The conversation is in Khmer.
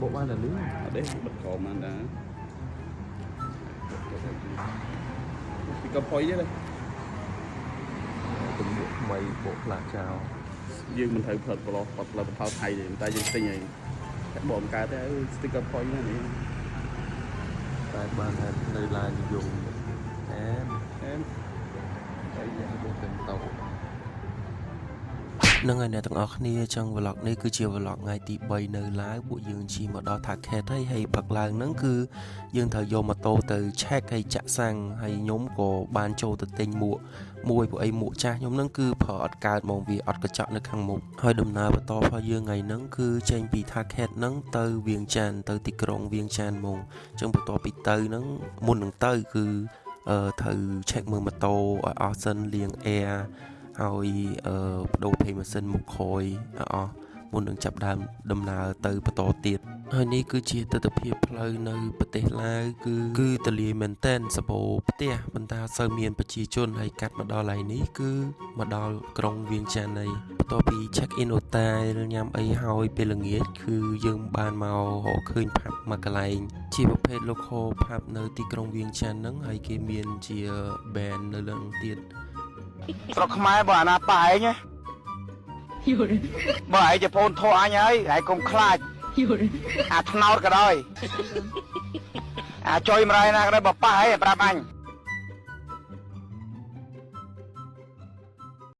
cộ ban là lưới ở đấy bật cổ mà đã thì có phơi chứ đây từng bộ mày bộ là chào dương mình thử phật vào phật là phật thầy thì người ta dương tinh này các bộ cái thế sticker phơi như này tại ban là nơi là dùng em em tại vì bộ tình tàu នឹងហើយអ្នកទាំងអស់គ្នាចង់ vlog នេះគឺជា vlog ថ្ងៃទី 3 នៅឡាវពួកយើងជិះមកដល់ថាខេតហើយផឹកឡើងហ្នឹងគឺយើងត្រូវយកម៉ូតូទៅ check ហើយចាក់សាំងហើយខ្ញុំក៏បានចូលទៅទិញមួកមួយព្រោះអីមួកចាស់ខ្ញុំហ្នឹងគឺប្រើអត់កើតហ្មងវាអត់កញ្ចក់នៅខាងមុខហើយដំណើរបន្តរបស់យើងថ្ងៃហ្នឹងគឺចេញពីថាខេតហ្នឹងទៅវៀងចាន់ទៅទីក្រុងវៀងចាន់ហ្មងអញ្ចឹងបន្ទាប់ពីទៅហ្នឹងមុននឹងទៅគឺត្រូវ check មើលម៉ូតូឲ្យអស់សិនលាង air ហើយបដូរភេម៉ាស៊ីនមុខក្រោយអស់មុននឹងចាប់ដើមដំណើរទៅបន្តទៀតហើយនេះគឺជាទស្សនវិជ្ជាផ្លូវនៅប្រទេសឡាវគឺទលាយមែនតែនសបោផ្ទះបន្តើសូវមានប្រជាជនហើយកាត់មកដល់ហើយនេះគឺមកដល់ក្រុងវៀងចាន់ហើយបន្ទាប់ពី check in hotel ញ៉ាំអីហើយពេលល្ងាចគឺយើងបានមករកឃើញផាប់មួយកន្លែងជាប្រភេទ local ផាប់នៅទីក្រុងវៀងចាន់ហ្នឹងហើយគេមានជា band នៅលើហ្នឹងទៀត ស្រុកខ្មែរបើអាណាប៉ាឯងណាបើឯងជាប្អូនធោះអញហើយឯងកុំខ្លាចអាថ្នោតក៏ដោយអាចុយម្រាយណាក៏ដោយបើប៉ាឯងប្រាប់អញ